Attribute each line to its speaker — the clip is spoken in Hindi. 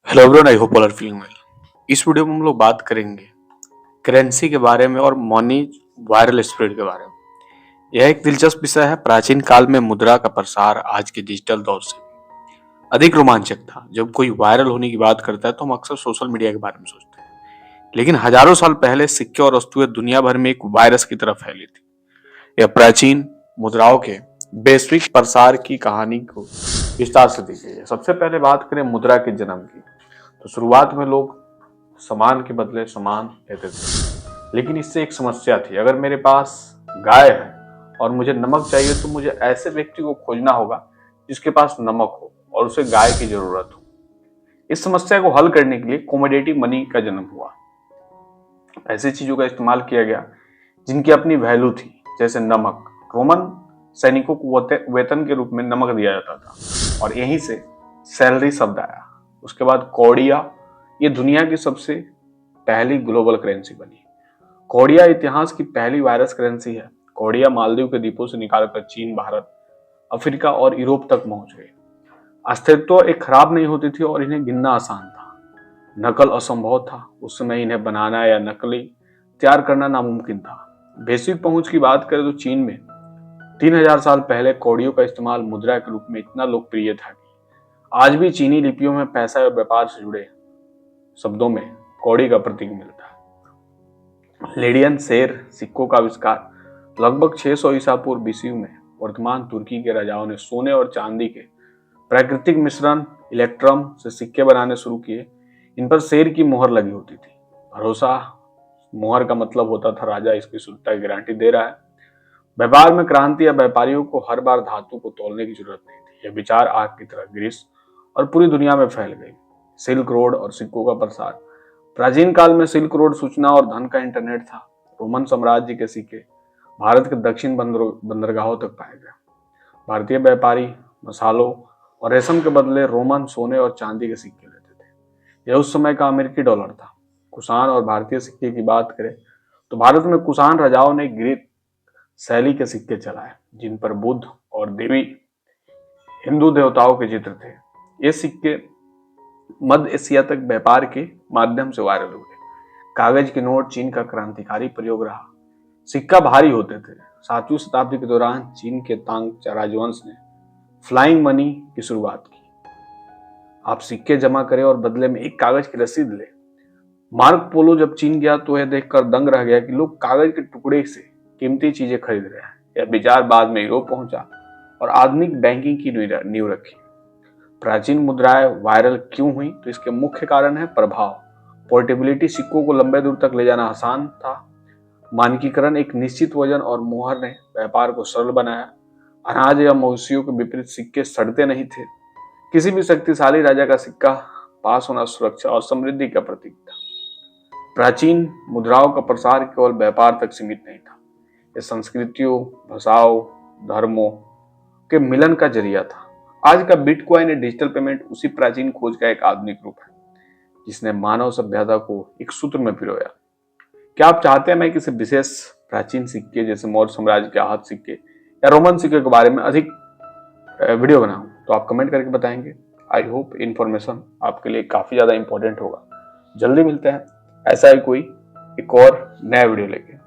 Speaker 1: Hello everyone, I hope all are feeling well. इस वीडियो में हम लोग बात करेंगे करेंसी के बारे में और मनी वायरल स्प्रेड के बारे में। यह एक दिलचस्प विषय है। प्राचीन काल में मुद्रा का प्रसार आज के डिजिटल दौर से अधिक रोमांचक था। जब कोई वायरल होने की बात करता है तो हम अक्सर सोशल मीडिया के बारे में सोचते हैं, लेकिन हजारों साल पहले सिक्के और वस्तुएं दुनिया भर में एक वायरस की तरह फैली थी। यह प्राचीन मुद्राओं के वैश्विक प्रसार की कहानी को विस्तार से दी गई है। सबसे पहले बात करें मुद्रा के जन्म की, तो शुरुआत में लोग सामान के बदले सामान लेते थे, लेकिन इससे एक समस्या थी। अगर मेरे पास गाय है और मुझे नमक चाहिए तो मुझे ऐसे व्यक्ति को खोजना होगा जिसके पास नमक हो और उसे गाय की जरूरत हो। इस समस्या को हल करने के लिए कमोडिटी मनी का जन्म हुआ। ऐसी चीजों का इस्तेमाल किया गया जिनकी अपनी वैल्यू थी, जैसे नमक। रोमन सैनिकों को वेतन के रूप में नमक दिया जाता था और यहीं से सैलरी शब्द आया। उसके बाद कौड़िया, ये दुनिया की सबसे पहली ग्लोबल करेंसी बनी। कौड़िया इतिहास की पहली वायरस करेंसी है। कौड़िया मालदीव के द्वीपों से निकालकर चीन, भारत, अफ्रीका और यूरोप तक पहुंच गए। अस्तित्व एक खराब नहीं होती थी और इन्हें गिनना आसान था। नकल असंभव था। उस समय इन्हें बनाना या नकली तैयार करना नामुमकिन था। वैश्विक पहुंच की बात करें तो चीन में 3000 साल पहले कौड़ियों का इस्तेमाल मुद्रा के रूप में इतना लोकप्रिय था कि आज भी चीनी लिपियों में पैसा और व्यापार से जुड़े शब्दों में कौड़ी का प्रतीक मिलता है। लेडियन शेर सिक्कों का आविष्कार लगभग 600 ईसा पूर्व बीसी में वर्तमान तुर्की के राजाओं ने सोने और चांदी के प्राकृतिक मिश्रण इलेक्ट्रम से सिक्के बनाने शुरू किए। इन पर शेर की मोहर लगी होती थी। भरोसा, मोहर का मतलब होता था राजा इसकी शुद्धता की गारंटी दे रहा है। व्यापार में क्रांति या व्यापारियों को हर बार धातु को तोलने की जरूरत नहीं थी। यह विचार आग की तरह ग्रीस और पूरी दुनिया में फैल गई। सिल्क रोड और सिक्कों का प्रसार। प्राचीन काल में सिल्क रोड सूचना और धन का इंटरनेट था। रोमन साम्राज्य के सिक्के भारत के दक्षिण बंदरगाहों तक पाए गए। भारतीय व्यापारी मसालों और रेशम के बदले रोमन सोने और चांदी के सिक्के लेते थे। यह उस समय का अमेरिकी डॉलर था। कुषाण और भारतीय सिक्के की बात करें तो भारत में कुषाण राजाओं ने ग्रीक शैली के सिक्के चलाए, जिन पर बुद्ध और देवी हिंदू देवताओं के चित्र थे। ये सिक्के मध्य एशिया तक व्यापार के माध्यम से वायरल हुए। कागज के नोट चीन का क्रांतिकारी प्रयोग रहा। सिक्का भारी होते थे। 7वीं शताब्दी के दौरान चीन के तांग राजवंश ने फ्लाइंग मनी की शुरुआत की। आप सिक्के जमा करें और बदले में एक कागज की रसीद ले। मार्क पोलो जब चीन गया तो यह देखकर दंग रह गया कि लोग कागज के टुकड़े से कीमती चीजें खरीद रहे हैं। यह विचार बाद में यूरोप पहुंचा और आधुनिक बैंकिंग की नींव रखी। प्राचीन मुद्राएं वायरल क्यों हुई, तो इसके मुख्य कारण है प्रभाव। पोर्टेबिलिटी, सिक्कों को लंबे दूर तक ले जाना आसान था। मानकीकरण, एक निश्चित वजन और मोहर ने व्यापार को सरल बनाया। अनाज या मवेशियों के विपरीत सिक्के सड़ते नहीं थे। किसी भी शक्तिशाली राजा का सिक्का पास होना सुरक्षा और समृद्धि का प्रतीक था। प्राचीन मुद्राओं का प्रसार केवल व्यापार तक सीमित नहीं था। यह संस्कृतियों, भाषाओं, धर्मों के मिलन का जरिया था। आज का बिटकॉइन या डिजिटल पेमेंट उसी प्राचीन खोज का एक आधुनिक रूप है, जिसने मानव सभ्यता को एक सूत्र में पिरोया। क्या आप चाहते हैं मैं किसी विशेष प्राचीन सिक्के जैसे मौर्य साम्राज्य के आहत सिक्के या रोमन सिक्के के बारे में अधिक वीडियो बनाऊं? तो आप कमेंट करके बताएंगे। आई होप इन्फॉर्मेशन आपके लिए काफी ज्यादा इंपॉर्टेंट होगा। जल्दी मिलते हैं ऐसा ही कोई एक और नया वीडियो लेके।